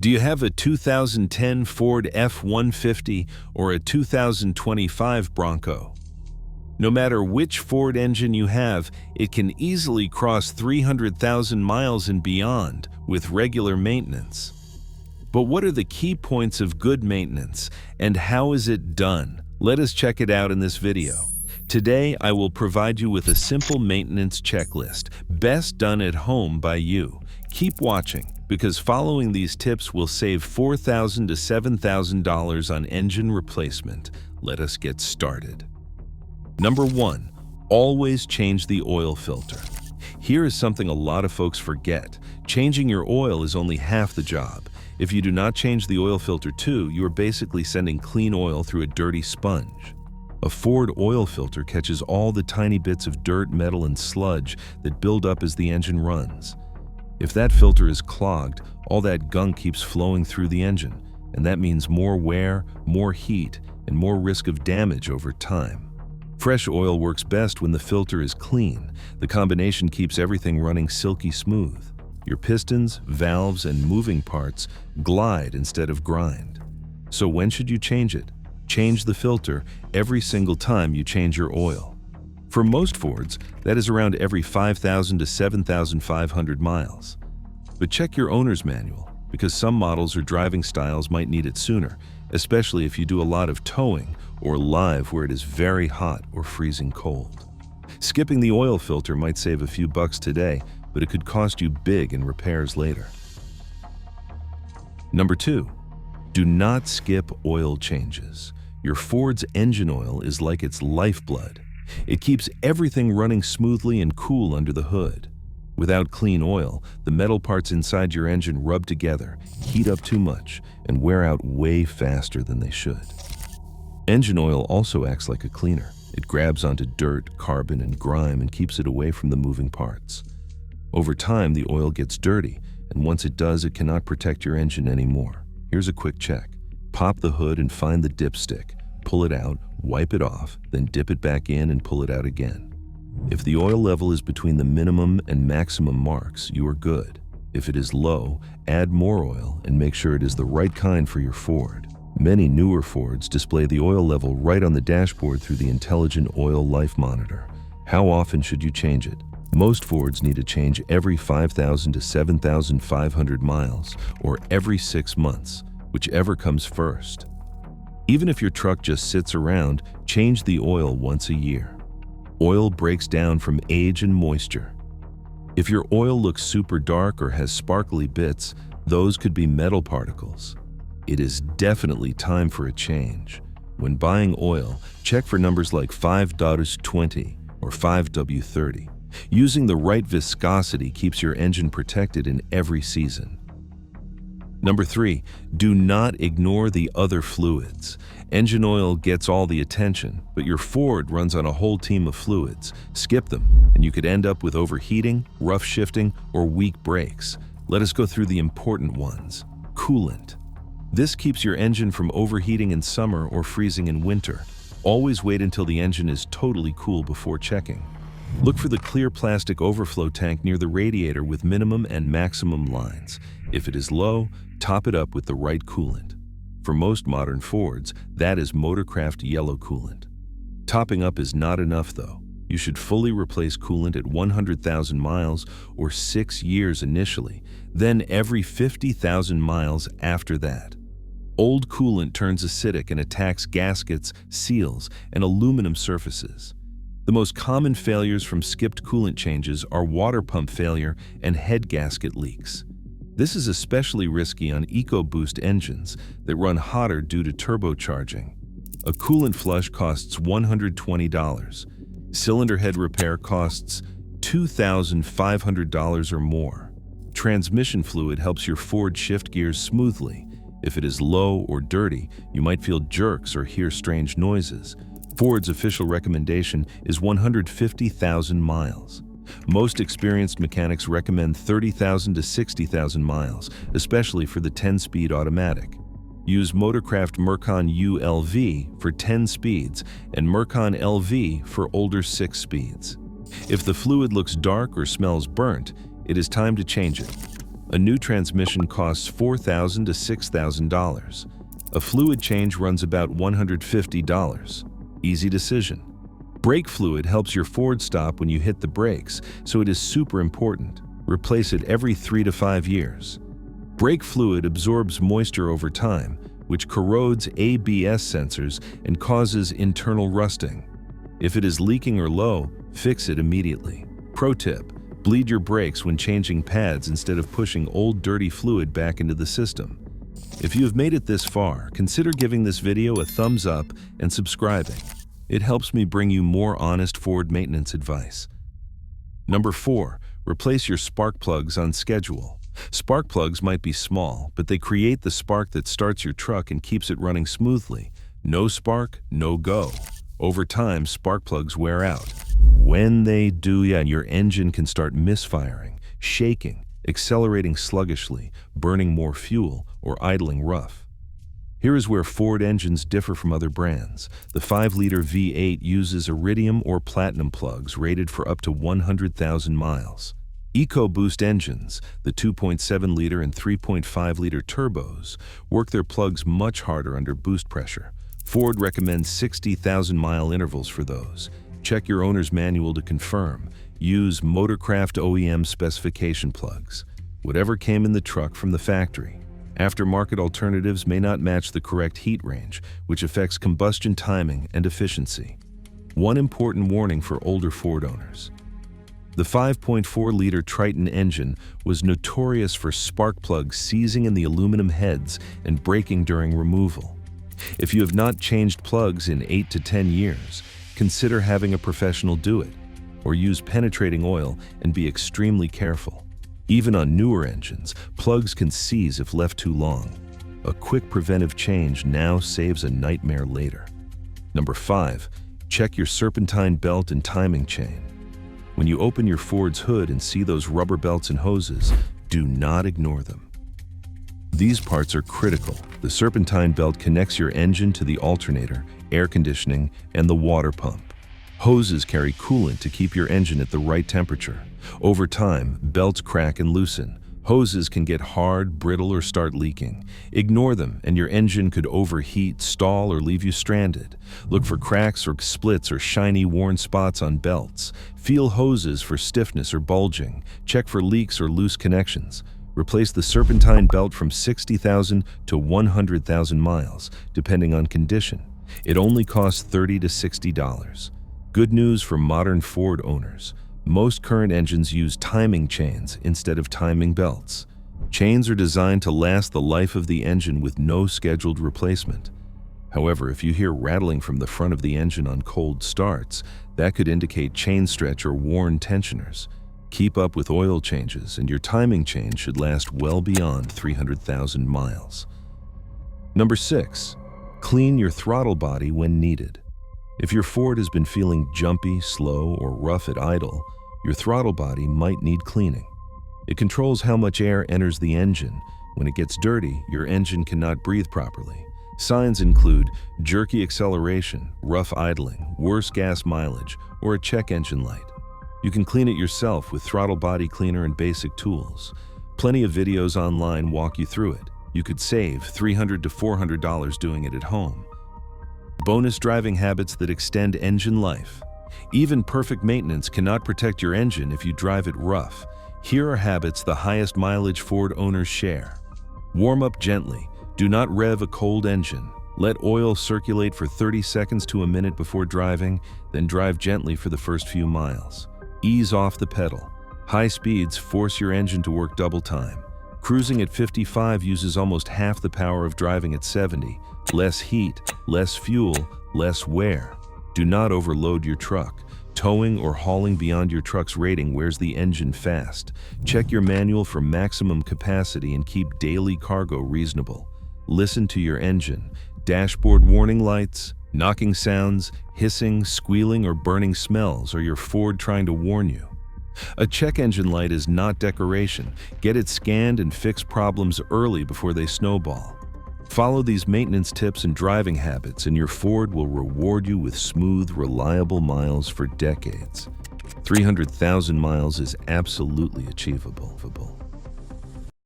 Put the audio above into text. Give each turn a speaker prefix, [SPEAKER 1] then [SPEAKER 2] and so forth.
[SPEAKER 1] Do you have a 2010 Ford F-150 or a 2025 Bronco? No matter which Ford engine you have, it can easily cross 300,000 miles and beyond with regular maintenance. But what are the key points of good maintenance, and how is it done? Let us check it out in this video. Today, I will provide you with a simple maintenance checklist, best done at home by you. Keep watching, because following these tips will save $4,000 to $7,000 on engine replacement. Let us get started. Number 1, always change the oil filter. Here is something a lot of folks forget. Changing your oil is only half the job. If you do not change the oil filter too, you are basically sending clean oil through a dirty sponge. A Ford oil filter catches all the tiny bits of dirt, metal, and sludge that build up as the engine runs. If that filter is clogged, all that gunk keeps flowing through the engine, and that means more wear, more heat, and more risk of damage over time. Fresh oil works best when the filter is clean. The combination keeps everything running silky smooth. Your pistons, valves, and moving parts glide instead of grind. So when should you change it? Change the filter every single time you change your oil. For most Fords, that is around every 5,000 to 7,500 miles. But check your owner's manual, because some models or driving styles might need it sooner, especially if you do a lot of towing or live where it is very hot or freezing cold. Skipping the oil filter might save a few bucks today, but it could cost you big in repairs later. Number 2, do not skip oil changes. Your Ford's engine oil is like its lifeblood. It keeps everything running smoothly and cool under the hood. Without clean oil, the metal parts inside your engine rub together, heat up too much, and wear out way faster than they should. Engine oil also acts like a cleaner. It grabs onto dirt, carbon, and grime and keeps it away from the moving parts. Over time, the oil gets dirty, and once it does, it cannot protect your engine anymore. Here's a quick check. Pop the hood and find the dipstick. Pull it out, wipe it off, then dip it back in and pull it out again. If the oil level is between the minimum and maximum marks, you are good. If it is low, add more oil and make sure it is the right kind for your Ford. Many newer Fords display the oil level right on the dashboard through the intelligent oil life monitor. How often should you change it? Most Fords need to change every 5,000 to 7,500 miles, or every 6 months, whichever comes first. Even if your truck just sits around, change the oil once a year. Oil breaks down from age and moisture. If your oil looks super dark or has sparkly bits, those could be metal particles. It is definitely time for a change. When buying oil, check for numbers like 5W20 or 5W30. Using the right viscosity keeps your engine protected in every season. Number 3, do not ignore the other fluids. Engine oil gets all the attention, but your Ford runs on a whole team of fluids. Skip them, and you could end up with overheating, rough shifting, or weak brakes. Let us go through the important ones. Coolant. This keeps your engine from overheating in summer or freezing in winter. Always wait until the engine is totally cool before checking. Look for the clear plastic overflow tank near the radiator with minimum and maximum lines. If it is low, top it up with the right coolant. For most modern Fords, that is Motorcraft yellow coolant. Topping up is not enough though. You should fully replace coolant at 100,000 miles or 6 years initially, then every 50,000 miles after that. Old coolant turns acidic and attacks gaskets, seals, and aluminum surfaces. The most common failures from skipped coolant changes are water pump failure and head gasket leaks. This is especially risky on EcoBoost engines that run hotter due to turbocharging. A coolant flush costs $120. Cylinder head repair costs $2,500 or more. Transmission fluid helps your Ford shift gears smoothly. If it is low or dirty, you might feel jerks or hear strange noises. Ford's official recommendation is 150,000 miles. Most experienced mechanics recommend 30,000 to 60,000 miles, especially for the 10-speed automatic. Use Motorcraft Mercon ULV for 10 speeds and Mercon LV for older 6 speeds. If the fluid looks dark or smells burnt, it is time to change it. A new transmission costs $4,000 to $6,000. A fluid change runs about $150. Easy decision. Brake fluid helps your Ford stop when you hit the brakes, so it is super important. Replace it every 3 to 5 years. Brake fluid absorbs moisture over time, which corrodes ABS sensors and causes internal rusting. If it is leaking or low, fix it immediately. Pro tip: bleed your brakes when changing pads instead of pushing old dirty fluid back into the system. If you have made it this far, consider giving this video a thumbs up and subscribing. It helps me bring you more honest Ford maintenance advice. Number 4. Replace your spark plugs on schedule. Spark plugs might be small, but they create the spark that starts your truck and keeps it running smoothly. No spark, no go. Over time, spark plugs wear out. When they do, your engine can start misfiring, shaking, accelerating sluggishly, burning more fuel, or idling rough. Here is where Ford engines differ from other brands. The 5-liter V8 uses iridium or platinum plugs rated for up to 100,000 miles. EcoBoost engines, the 2.7-liter and 3.5-liter turbos, work their plugs much harder under boost pressure. Ford recommends 60,000-mile intervals for those. Check your owner's manual to confirm. Use Motorcraft OEM specification plugs. Whatever came in the truck from the factory. Aftermarket alternatives may not match the correct heat range, which affects combustion timing and efficiency. One important warning for older Ford owners. The 5.4-liter Triton engine was notorious for spark plugs seizing in the aluminum heads and breaking during removal. If you have not changed plugs in 8 to 10 years, consider having a professional do it, or use penetrating oil and be extremely careful. Even on newer engines, plugs can seize if left too long. A quick preventive change now saves a nightmare later. Number 5. Check your serpentine belt and timing chain. When you open your Ford's hood and see those rubber belts and hoses, do not ignore them. These parts are critical. The serpentine belt connects your engine to the alternator, air conditioning, and the water pump. Hoses carry coolant to keep your engine at the right temperature. Over time, belts crack and loosen. Hoses can get hard, brittle, or start leaking. Ignore them, and your engine could overheat, stall, or leave you stranded. Look for cracks or splits or shiny, worn spots on belts. Feel hoses for stiffness or bulging. Check for leaks or loose connections. Replace the serpentine belt from 60,000 to 100,000 miles, depending on condition. It only costs $30 to $60. Good news for modern Ford owners. Most current engines use timing chains instead of timing belts. Chains are designed to last the life of the engine with no scheduled replacement. However, if you hear rattling from the front of the engine on cold starts, that could indicate chain stretch or worn tensioners. Keep up with oil changes, and your timing chain should last well beyond 300,000 miles. Number 6. Clean your throttle body when needed. If your Ford has been feeling jumpy, slow, or rough at idle, your throttle body might need cleaning. It controls how much air enters the engine. When it gets dirty, your engine cannot breathe properly. Signs include jerky acceleration, rough idling, worse gas mileage, or a check engine light. You can clean it yourself with throttle body cleaner and basic tools. Plenty of videos online walk you through it. You could save $300 to $400 doing it at home. Bonus driving habits that extend engine life. Even perfect maintenance cannot protect your engine if you drive it rough. Here are habits the highest mileage Ford owners share. Warm up gently. Do not rev a cold engine. Let oil circulate for 30 seconds to a minute before driving, then drive gently for the first few miles. Ease off the pedal. High speeds force your engine to work double time. Cruising at 55 uses almost half the power of driving at 70. Less heat, less fuel, less wear. Do not overload your truck. Towing or hauling beyond your truck's rating wears the engine fast. Check your manual for maximum capacity and keep daily cargo reasonable. Listen to your engine. Dashboard warning lights, knocking sounds, hissing, squealing, or burning smells are your Ford trying to warn you. A check engine light is not decoration. Get it scanned and fix problems early before they snowball. Follow these maintenance tips and driving habits, and your Ford will reward you with smooth, reliable miles for decades. 300,000 miles is absolutely achievable.